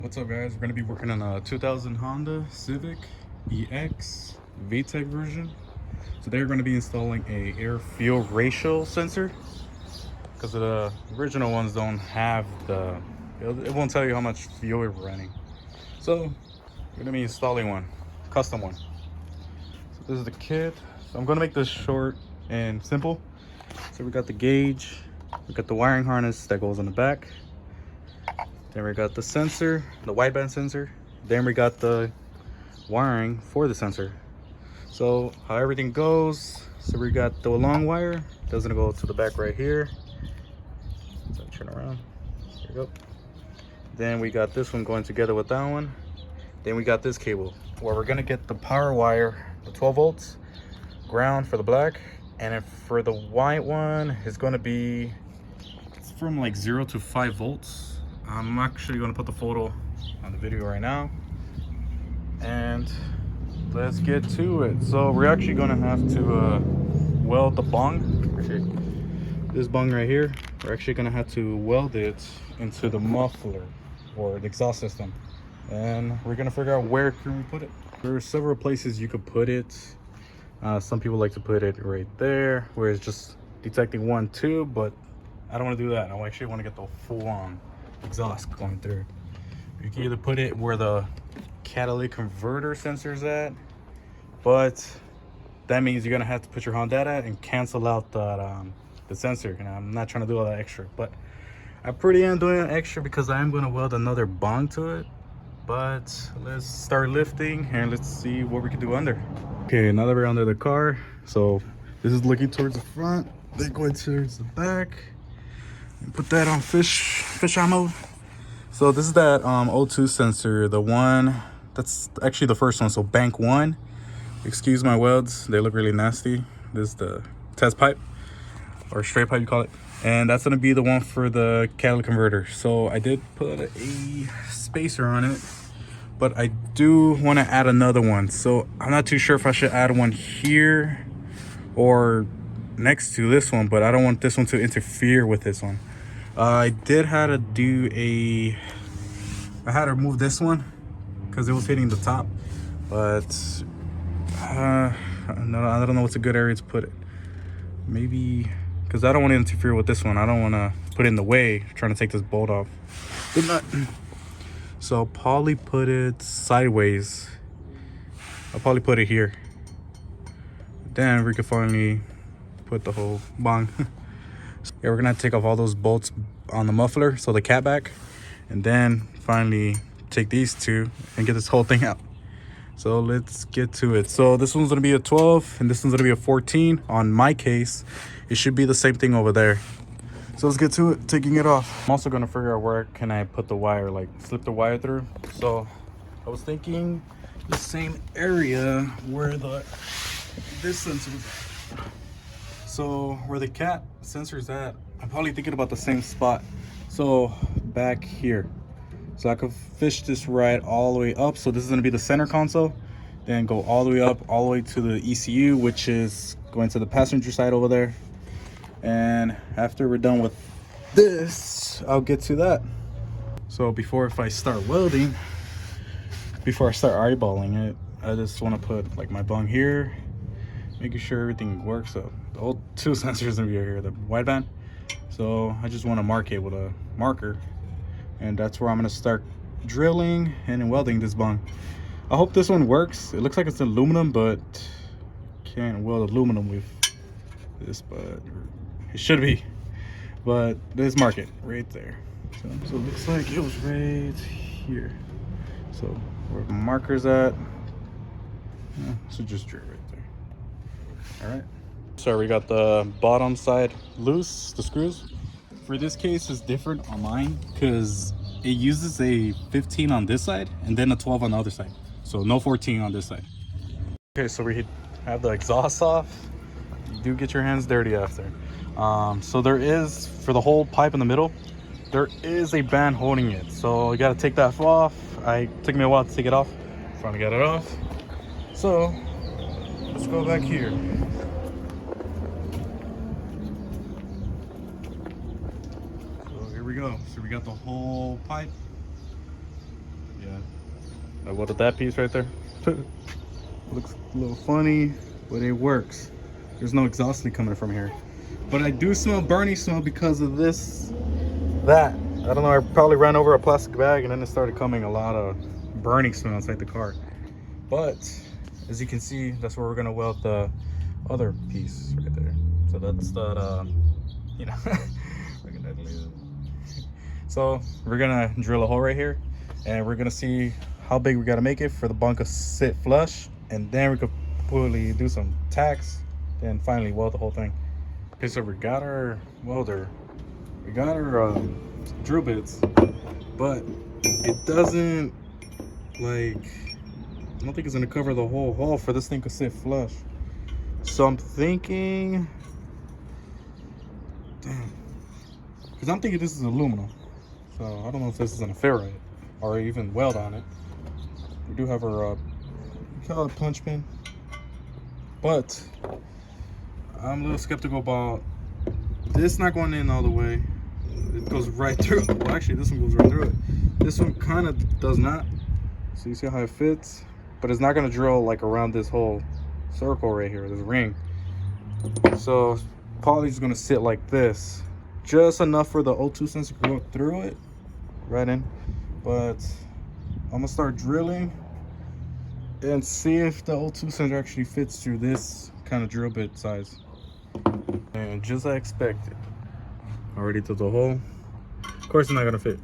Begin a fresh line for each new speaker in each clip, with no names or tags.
What's up, guys? We're going to be working on a 2000 Honda Civic EX VTEC version. Today we're going to be installing a air fuel ratio sensor because the original ones don't have it won't tell you how much fuel you're running. So we're going to be installing one, custom one. So this is the kit. So I'm going to make this short and simple. So we got the gauge, we got the wiring harness that goes on the back. Then we got the sensor, the wideband sensor. Then we got the wiring for the sensor. So how everything goes, so we got the long wire, doesn't go to the back right here. So turn around, there you go. Then we got this one going together with that one. Then we got this cable where we're gonna get the power wire, the 12 volts, ground for the black. And then for the white one, it's gonna be, it's from like 0 to 5 volts. I'm actually going to put the photo on the video right now, and let's get to it. So we're actually going to have to weld the bung. This bung right here, we're actually going to have to weld it into the muffler or the exhaust system, and we're going to figure out where can we put it. There are several places you could put it. Some people like to put it right there where it's just detecting 1, 2, but I don't want to do that. I actually want to get the full-on exhaust going through. You can either put it where the catalytic converter sensor is at, but that means you're gonna have to put your Honda data and cancel out the sensor. And I'm not trying to do all that extra, but I pretty am doing it extra because I am going to weld another bung to it. But let's start lifting and let's see what we can do under. Okay, now that we're under the car, so this is looking towards the front, then going towards the back. Put that on fish eye mode. So this is that O2 sensor, the one that's actually the first one. So bank 1. Excuse my welds, they look really nasty. This is the test pipe, or straight pipe you call it, and that's going to be the one for the catalytic converter. So I did put a spacer on it, but I do want to add another one. So I'm not too sure if I should add one here or next to this one, but I don't want this one to interfere with this one. I did have to do I had to remove this one because it was hitting the top, but I don't know what's a good area to put it. Maybe because I don't want to interfere with this one. I don't want to put it in the way trying to take this bolt off. Good nut. So I'll probably put it sideways. I'll probably put it here. Then we can finally put the whole bung. Yeah, we're gonna have to take off all those bolts on the muffler, so the cat back, and then finally take these two and get this whole thing out. So let's get to it. So this one's gonna be a 12 and this one's gonna be a 14. On my case, it should be the same thing over there. So let's get to it, taking it off. I'm also gonna figure out where can I put the wire, like slip the wire through. So I was thinking the same area where this sensor is. So where the cat sensor is at, I'm probably thinking about the same spot. So back here. So I could fish this right all the way up. So this is gonna be the center console. Then go all the way up, all the way to the ECU, which is going to the passenger side over there. And after we're done with this, I'll get to that. So if I start welding, before I start eyeballing it, I just wanna put like my bung here, making sure everything works. So the old 2 sensors gonna be here, the wideband. So I just want to mark it with a marker, and that's where I'm gonna start drilling and welding this bung. I hope this one works. It looks like it's aluminum, but can't weld aluminum with this, but it should be. But let's mark it right there. So it looks like it was right here. So where the marker's at, yeah, so just drill right there. All right. So we got the bottom side loose, the screws. For this case, it's different on mine because it uses a 15 on this side and then a 12 on the other side. So no 14 on this side. Okay, so we have the exhaust off. You do get your hands dirty after. So there is, for the whole pipe in the middle, there is a band holding it. So you got to take that off. It took me a while to take it off. Finally got it off. So let's go back here. So here we go. So we got the whole pipe. I welded that piece right there. Looks a little funny, but it works. There's no exhaust leak coming from here. But I do smell burning smell because of this, that. I don't know, I probably ran over a plastic bag and then it started coming a lot of burning smell inside the car. But as you can see, that's where we're gonna weld the other piece right there. So that's that, you know, so we're gonna drill a hole right here and we're gonna see how big we gotta make it for the bunk to sit flush, and then we could probably do some tacks and finally weld the whole thing. Okay, so we got our welder, we got our drill bits, but it doesn't, like, I don't think it's gonna cover the whole hole for this thing to sit flush. So I'm thinking, damn, because I'm thinking this is aluminum, so I don't know if this is gonna fit right or even weld on it. We do have our call it punch pin, but I'm a little skeptical about this not going in all the way. It goes right through. Well, actually, this one goes right through it. This one kind of does not. So you see how it fits, but it's not going to drill like around this whole circle right here, this ring. So probably just going to sit like this, just enough for the O2 sensor to go through it, right in. But I'm gonna start drilling and see if the O2 sensor actually fits through this kind of drill bit size. And just as I expected, already did the hole. Of course it's not gonna fit.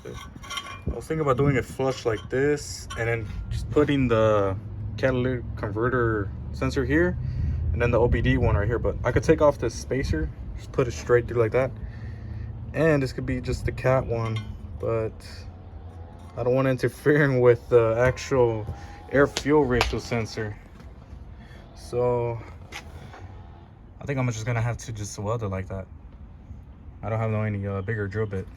I was thinking about doing it flush like this and then just putting the catalytic converter sensor here and then the OBD one right here, but I could take off this spacer, just put it straight through like that, and this could be just the cat one, but I don't want it interfering with the actual air fuel ratio sensor. So I think I'm just gonna have to just weld it like that. I don't have any bigger drill bit.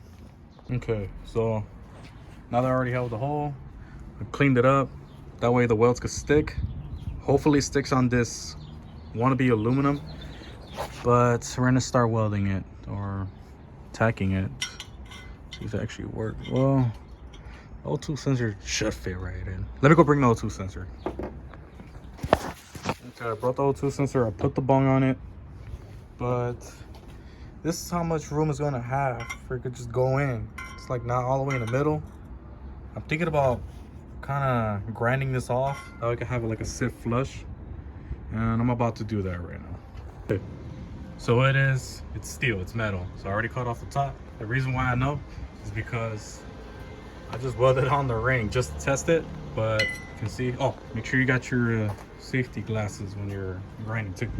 Okay, so now that I already held the hole, I cleaned it up. That way the welds could stick. Hopefully it sticks on this wannabe aluminum, but we're gonna start welding it or tacking it. See if it actually works. Well, O2 sensor should fit right in. Let me go bring the O2 sensor. Okay, I brought the O2 sensor. I put the bung on it, but this is how much room it's gonna have for it to just go in. It's like not all the way in the middle. I'm thinking about kind of grinding this off so I can have it like a sit flush, and I'm about to do that right now. Okay. So it's steel, it's metal. So I already cut off the top. The reason why I know is because I just welded on the ring just to test it, but you can see, oh, make sure you got your safety glasses when you're grinding too.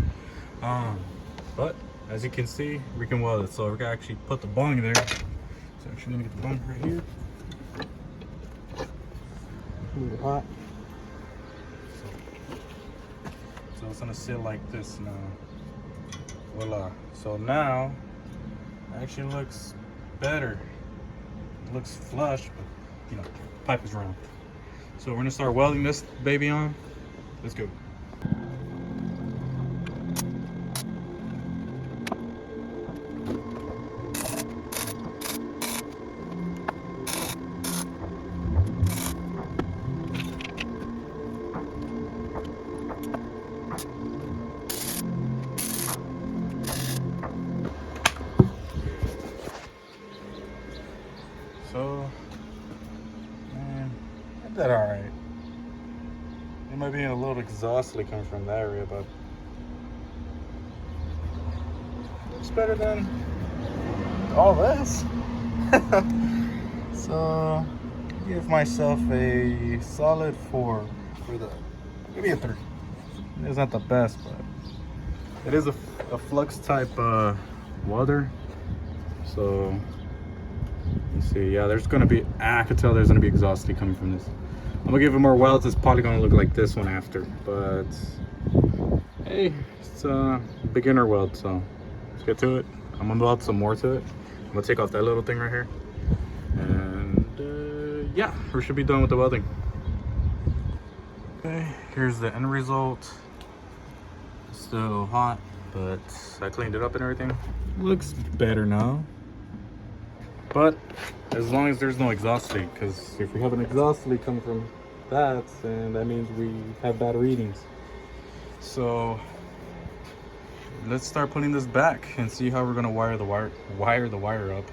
But as you can see, we can weld it. So we're gonna actually put the bung there. So actually let me get the bung right here. A little hot. So it's gonna sit like this now. Voila. So now it actually looks better. It looks flush, but you know, pipe is round. So we're gonna start welding this baby on. Let's go. So, man, I did all right. It might be a little exhaust leak coming from that area, but it's better than all this. So, give myself a solid 4 for the, maybe a 3. It's not the best, but it is a flux type welder. So let's see. Yeah, there's gonna be, I could tell there's gonna be exhaust leak coming from this. I'm gonna give it more welds. It's probably gonna look like this one after, but hey, it's a beginner weld, so let's get to it. I'm gonna weld some more to it. I'm gonna take off that little thing right here, and yeah, we should be done with the welding. Okay, here's the end result. It's still hot, but I cleaned it up and everything. Looks better now. But as long as there's no exhaust leak, because if we have an exhaust leak coming from that, then that means we have bad readings. So let's start putting this back and see how we're gonna wire the wire up.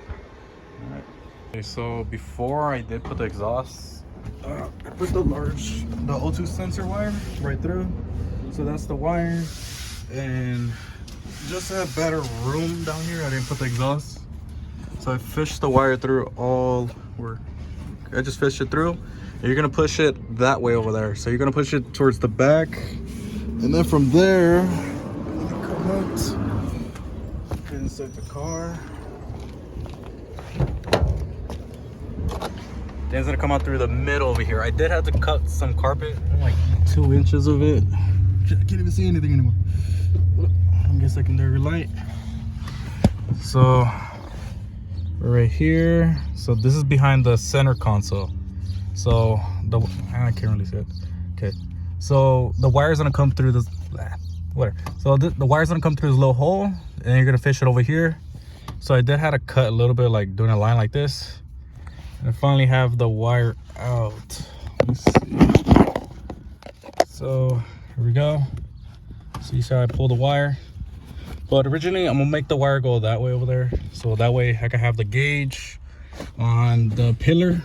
All right. Okay, so before I did put the exhaust, I put the O2 sensor wire right through. So that's the wire, and just to have better room down here, I didn't put the exhaust. So I fished the wire through I just fished it through. And you're gonna push it that way over there. So you're gonna push it towards the back, and then from there, come out inside the car. Then it's gonna come out through the middle over here. I did have to cut some carpet, like 2 inches of it. I can't even see anything anymore. I guess secondary light. So right here, so this is behind the center console. So I can't really see it. Okay, so the wire's gonna come through this, whatever. So the wire's gonna come through this little hole, and you're gonna fish it over here. So I did have to cut a little bit, like doing a line like this, and I finally have the wire out. Let me see. So here we go. So you see how I pull the wire. But originally, I'm gonna make the wire go that way over there. So that way I can have the gauge on the pillar.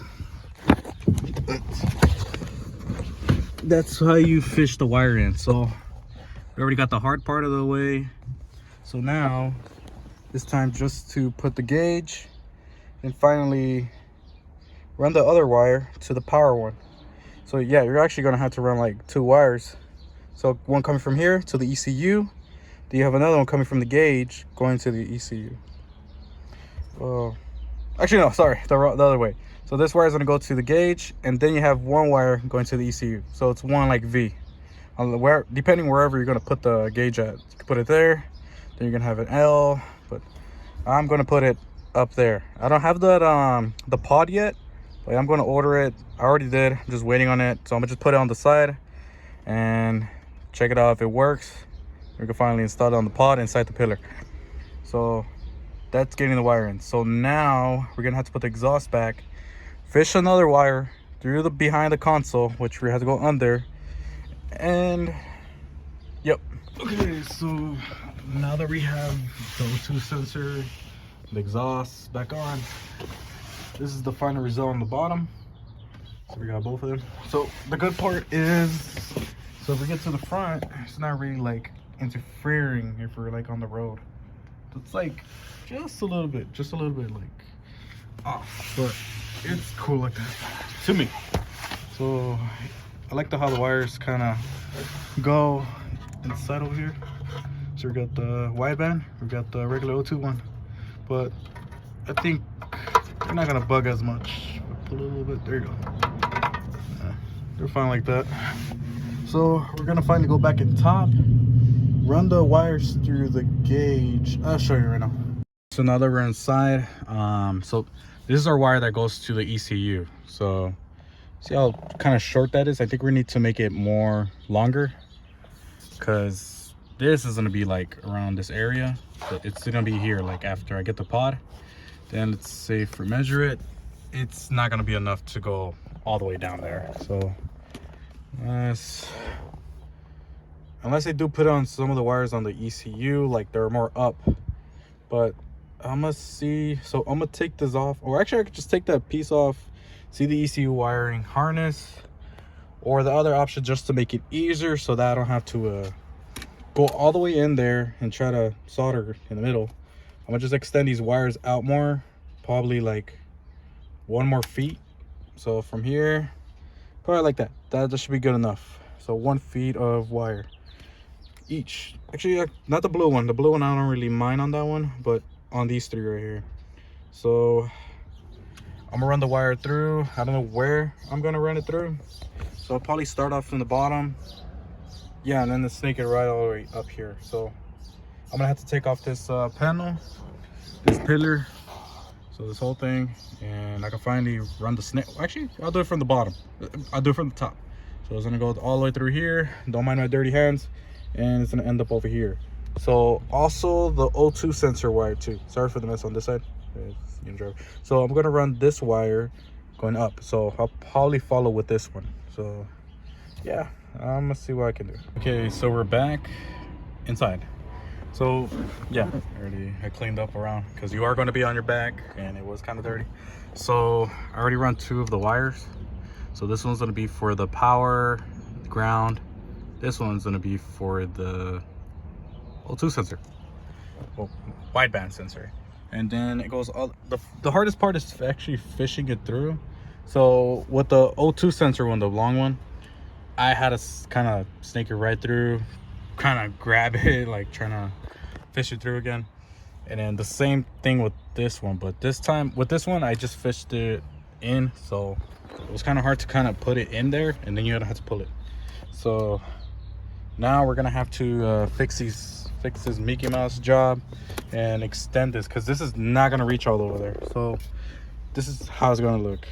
That's how you fish the wire in. So we already got the hard part of the way. So now it's time just to put the gauge and finally run the other wire to the power one. So yeah, you're actually gonna have to run like 2 wires. So one coming from here to the ECU. Do you have another one coming from the gauge going to the ECU? Oh, actually no, sorry, the other way. So this wire is going to go to the gauge, and then you have one wire going to the ECU. So it's one like V. Depending wherever you're going to put the gauge at. You can put it there, then you're going to have an L, but I'm going to put it up there. I don't have that the pod yet, but I'm going to order it. I already did. I'm just waiting on it. So I'm going to just put it on the side and check it out if it works. We can finally install it on the pod inside the pillar. So that's getting the wire in. So now we're gonna have to put the exhaust back, fish another wire through the behind the console, which we have to go under, and yep. Okay, so now that we have the O2 sensor, the exhaust back on, this is the final result on the bottom. So we got both of them. So the good part is, so if we get to the front, it's not really like interfering if we're like on the road. It's like just a little bit like off, but it's cool like that to me. So I like how the wires kind of go inside over here. So we got the wideband, we got the regular O2 one, but I think they're not gonna bug as much. Pull a little bit, there you go. They're fine like that. So we're gonna finally go back in top, run the wires through the gauge. I'll show you right now. So now that we're inside, so this is our wire that goes to the ECU. So see how kind of short that is? I think we need to make it more longer, because this is gonna be like around this area, but it's gonna be here like after I get the pod. Then let's say if we measure it, it's not gonna be enough to go all the way down there. So unless they do put on some of the wires on the ECU, like they're more up, but I'm gonna see. So I'm gonna take this off, or actually I could just take that piece off, see the ECU wiring harness, or the other option just to make it easier so that I don't have to go all the way in there and try to solder in the middle. I'm gonna just extend these wires out more, probably like 1 more feet. So from here, probably like that should be good enough. So 1 feet of wire each. Actually, not the blue one. The blue one I don't really mind on that one, but on these 3 right here. So I'm gonna run the wire through. I don't know where I'm gonna run it through, so I'll probably start off from the bottom, yeah, and then snake it right all the way up here. So I'm gonna have to take off this panel, this pillar, so this whole thing, and I can finally run the snake. Actually, I'll do it from the bottom. I'll do it from the top. So it's gonna go all the way through here. Don't mind my dirty hands. And it's gonna end up over here. So also the O2 sensor wire too. Sorry for the mess on this side. So I'm gonna run this wire going up, so I'll probably follow with this one. So yeah, I'm gonna see what I can do. Okay, so we're back inside. So yeah, I cleaned up around, because you are going to be on your back and it was kind of dirty. So I already run 2 of the wires. So this one's going to be for the power, ground. This one's going to be for the O2 sensor, well, wideband sensor. And then it goes all the hardest part is actually fishing it through. So with the O2 sensor one, the long one, I had to kind of snake it right through, kind of grab it, like trying to fish it through again. And then the same thing with this one, but this time with this one I just fished it in, so it was kind of hard to kind of put it in there, and then you have to pull it. So now we're gonna have to fix this Mickey Mouse job and extend this, because this is not gonna reach all over there. So this is how it's gonna look.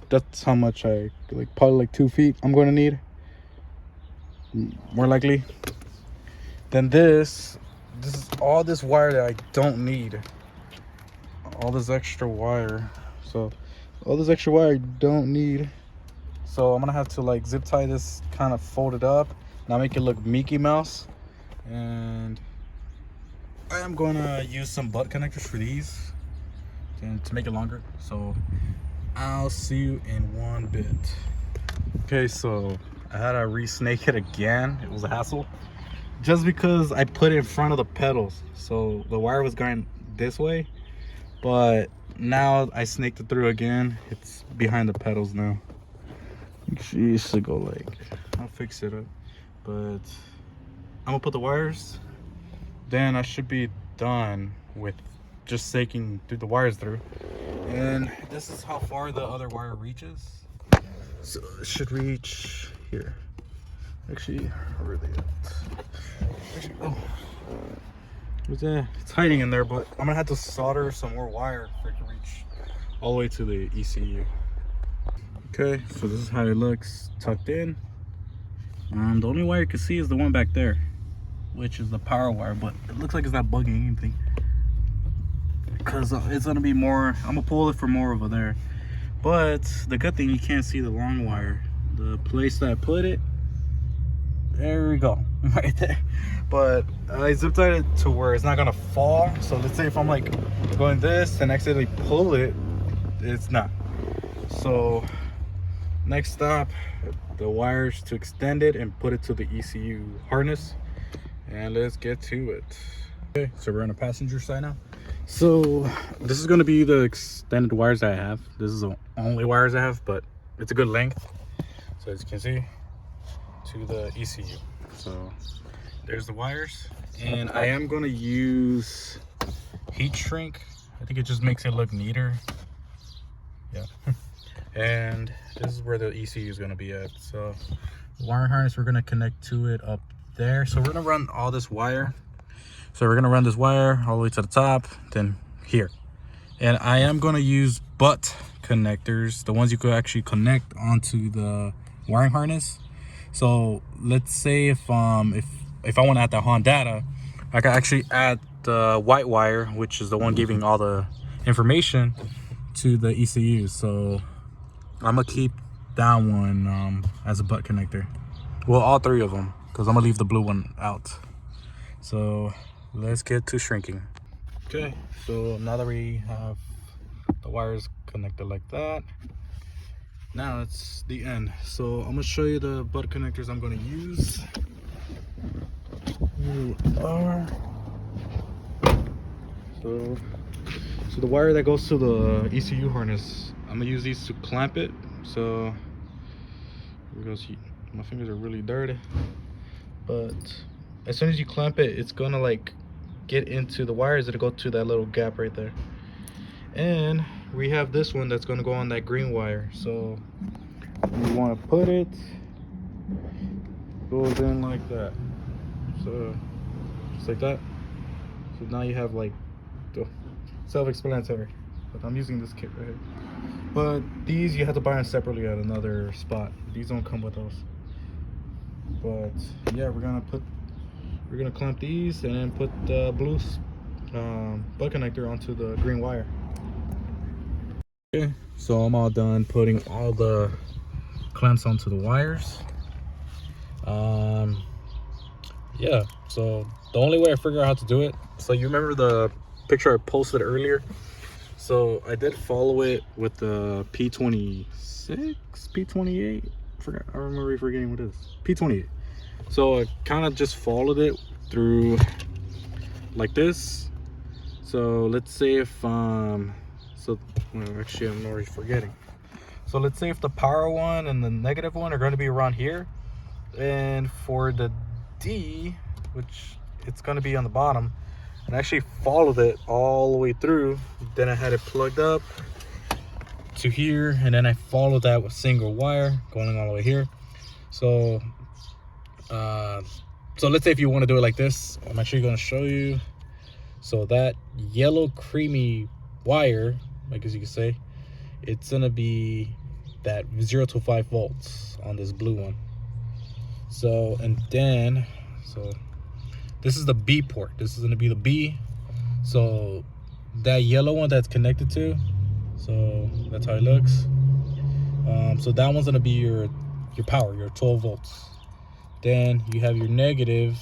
That's how much I like, probably like 2 feet I'm gonna need, more likely. Then this is all this wire that I don't need, all this extra wire. So all this extra wire I don't need, so I'm gonna have to like zip tie this, kind of fold it up, now make it look Mickey Mouse. And I am gonna use some butt connectors for these and to make it longer. So I'll see you in one bit. Okay, so I had to re-snake it again. It was a hassle, just because I put it in front of the pedals, so the wire was going this way, but now I snaked it through again. It's behind the pedals now. She used to go like, I'll fix it up, but I'm gonna put the wires, then I should be done with just snaking through the wires through. And this is how far the other wire reaches, so it should reach here. Actually, really, oh, what's that? It's hiding in there, but I'm gonna have to solder some more wire for it to reach all the way to the ECU. Okay, so this is how it looks tucked in. The only wire you can see is the one back there, which is the power wire, but it looks like it's not bugging anything, because it's gonna be more. I'm gonna pull it for more over there. But the good thing, you can't see the long wire. The place that I put it, there we go, right there. But I zip tied it to where it's not gonna fall. So let's say if I'm like going this and accidentally pull it, it's not. So next stop, the wires to extend it and put it to the ECU harness, and let's get to it. Okay, so we're on the passenger side now. So this is going to be the extended wires that I have. This is the only wires I have, but it's a good length, so as you can see, to the ECU. So there's the wires, and I am going to use heat shrink. I think it just makes it look neater. Yeah. And this is where the ECU is going to be at. So the wire harness, we're going to connect to it up there. So we're going to run all this wire. So we're going to run this wire all the way to the top, then here. And I am going to use butt connectors, the ones you could actually connect onto the wiring harness. So let's say if I want to add the Honda, I can actually add the white wire, which is the one giving all the information, to the ECU. So I'm gonna keep that one as a butt connector. Well, all 3 of them, because I'm gonna leave the blue one out. So let's get to shrinking. Okay, so now that we have the wires connected like that, now it's the end. So I'm gonna show you the butt connectors I'm gonna use. Here we are. So the wire that goes to the ECU harness, I'm gonna use these to clamp it. So because my fingers are really dirty, but as soon as you clamp it, it's gonna like get into the wires. It'll go to that little gap right there. And we have this one that's gonna go on that green wire. So you want to put it, goes in like that. So just like that. So now you have like the self-explanatory, but I'm using this kit right here. But these you have to buy them separately at another spot. These don't come with those. But yeah, we're gonna clamp these and then put the blue butt connector onto the green wire. Okay, so I'm all done putting all the clamps onto the wires. Yeah, so the only way I figure out how to do it, so you remember the picture I posted earlier? So I did follow it with the P26, P28, I remember forgetting what it is, P28. So I kind of just followed it through like this. So let's say if well, actually I'm already forgetting. So let's say if the power one and the negative one are going to be around here, and for the D, which it's going to be on the bottom, and I actually followed it all the way through. Then I had it plugged up to here, and then I followed that with single wire going all the way here. So so let's say if you want to do it like this, I'm actually going to show you. So that yellow creamy wire, I guess you could say, it's gonna be that 0 to 5 volts on this blue one. So, and then, so this is the B port. This is gonna be the B. So that yellow one that's connected to, so that's how it looks. So that one's gonna be your power, your 12 volts. Then you have your negative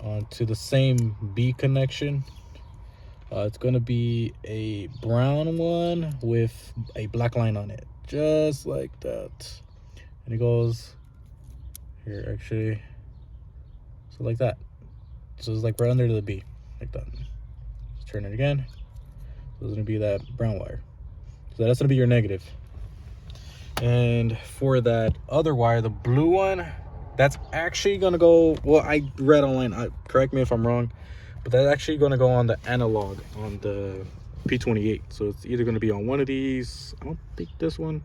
onto the same B connection. It's gonna be a brown one with a black line on it, just like that. And it goes here, actually, so like that. So it's like right under the B, like that. Let's turn it again. So it's gonna be that brown wire. So that's gonna be your negative. And for that other wire, the blue one, that's actually gonna go, well, I read online, correct me if I'm wrong, but that's actually gonna go on the analog on the P28. So it's either gonna be on one of these. I don't think this one,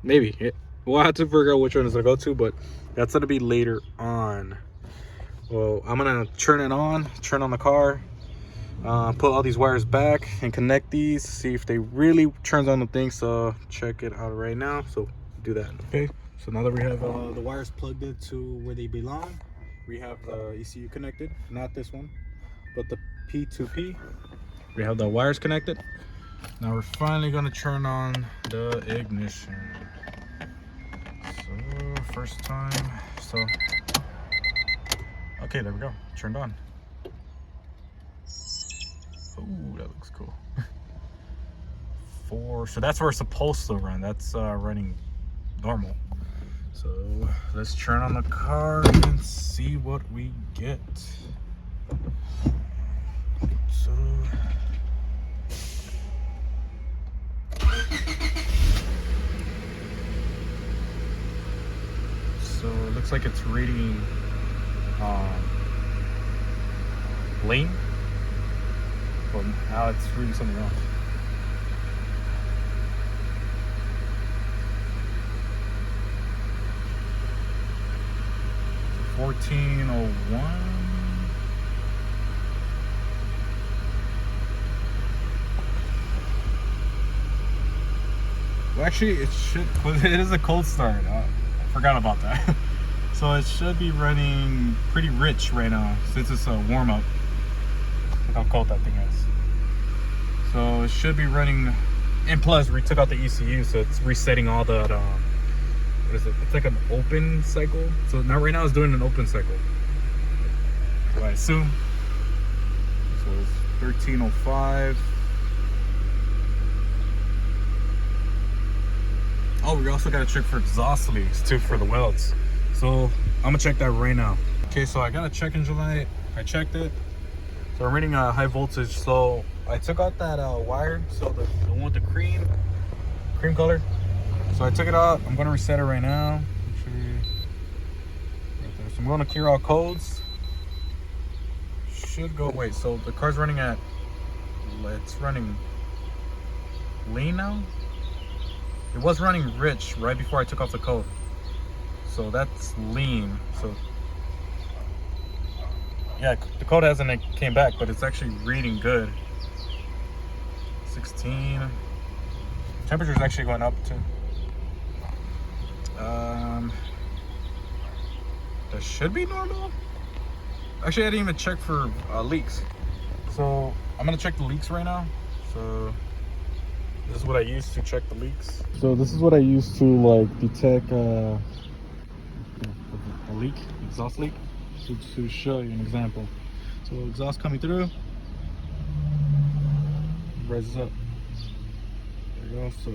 maybe. We'll have to figure out which one it's gonna go to, but that's gonna be later on. Well, I'm gonna turn it on, turn on the car, put all these wires back and connect these, see if they really turns on the thing. So check it out right now. So do that. Okay, so now that we have the wires plugged into where they belong, we have the ECU connected, not this one, but the P2P. We have the wires connected. Now we're finally gonna turn on the ignition. So first time, so okay, there we go, turned on. Ooh, that looks cool. So that's where it's supposed to run. That's running normal. So let's turn on the car and see what we get. So it looks like it's reading lane, but now it's reading something else. So 1401. Well, actually, it should. It is a cold start. I forgot about that. So it should be running pretty rich right now since it's a warm up. Look how cold that thing is. So it should be running. And plus, we took out the ECU, so it's resetting all the. What is it? It's like an open cycle. So now, right now, it's doing an open cycle. So I assume. So it's 1305. Oh, we also got to check for exhaust leaks too for the welds. So I'm gonna check that right now. Okay, so I got a check engine light. I checked it. So I'm reading high voltage. So I took out that wire. So the one with the cream color. So I took it out. I'm gonna reset it right now. Right there. So I'm gonna clear all codes. Should go. Wait. So the car's running at. It's running lean now. It was running rich right before I took off the code. So that's lean. So yeah, the code hasn't came back, but it's actually reading good. 16. Temperature's actually going up too. That should be normal. Actually, I didn't even check for leaks. So I'm gonna check the leaks right now. So This is what I use to check the leaks. So this is what I use to like detect a leak, exhaust leak. So to show you an example. So exhaust coming through, raises up. There you go. So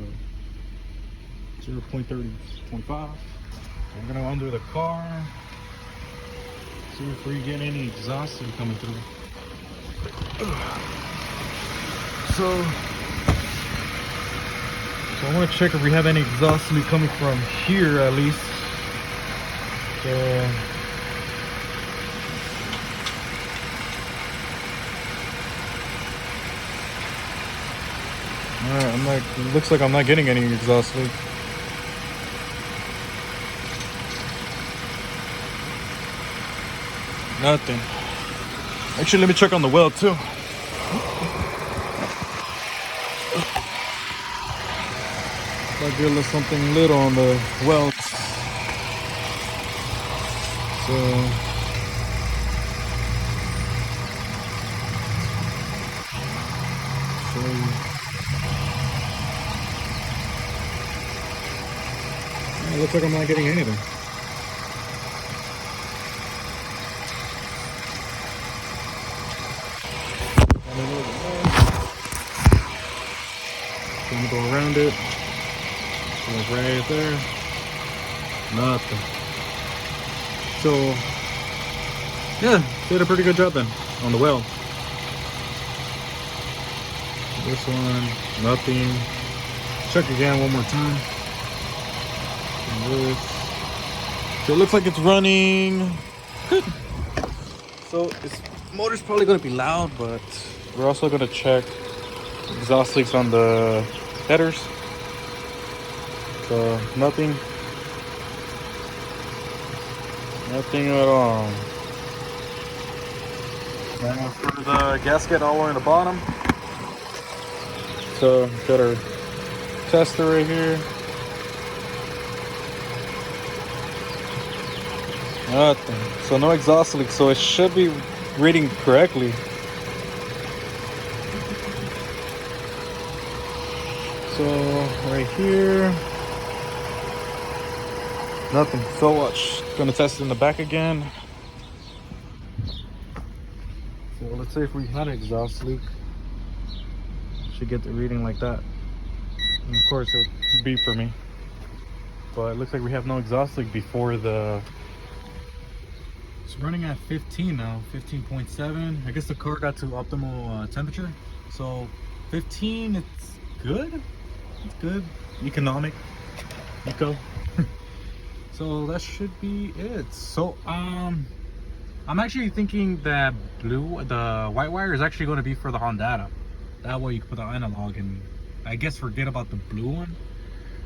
0.3025. I'm gonna undo the car. See if we get any exhaust leak coming through. So I want to check if we have any exhaust leak coming from here at least. So alright, it looks like I'm not getting any exhaust leak. Nothing. Actually, let me check on the weld too. I'll get a little something little on the welds. So it looks like I'm not getting anything. Gonna go around it. Like right there. Nothing. So yeah, did a pretty good job then on the weld. This one, nothing. Check again one more time. And this. So it looks like it's running good. So this motor's probably gonna be loud, but we're also gonna check exhaust leaks on the headers. So nothing at all. Now for the gasket all the way in the bottom. So got our tester right here. Nothing. So no exhaust leak. So it should be reading correctly. So right here, nothing. So watch. Gonna test it in the back again. So let's say if we had an exhaust leak, should get the reading like that. And of course it would beep for me. But it looks like we have no exhaust leak before the. It's running at 15 now, 15.7. I guess the car got to optimal temperature. So 15, it's good. It's good. Economic. Eco. So that should be it. So I'm actually thinking that the white wire is actually going to be for the Honda. That way you can put the analog and I guess forget about the blue one.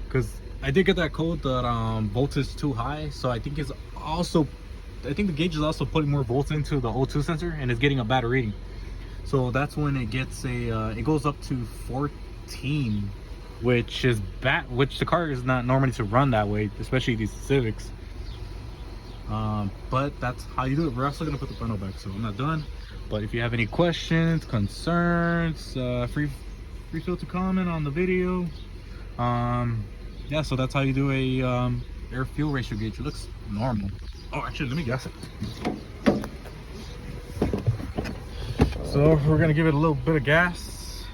Because I did get that code that voltage is too high. So I think the gauge is also putting more volts into the O2 sensor and it's getting a bad reading. So that's when it gets it goes up to 14, which is bad, which the car is not normally to run that way, especially these Civics. But that's how you do it. We're also gonna put the panel back, so I'm not done. But if you have any questions, concerns, free feel to comment on the video. Yeah, so that's how you do a air fuel ratio gauge. It looks normal. Oh, actually, let me guess it. So we're gonna give it a little bit of gas.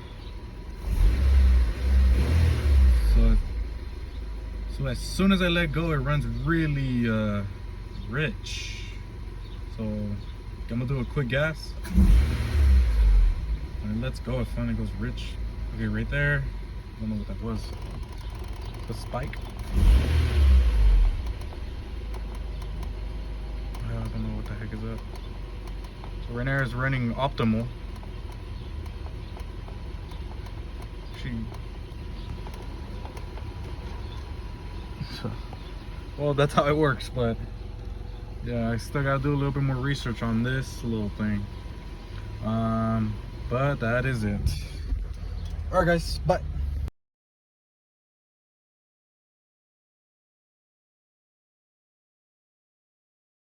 So as soon as I let go, it runs really rich. So I'm gonna do a quick gas. And let's go. It finally goes rich. Okay, right there. I don't know what that was. The spike. I don't know what the heck is that. So right now is running optimal. Well, that's how it works, but yeah, I still gotta do a little bit more research on this little thing. But that is it. All right, guys, bye.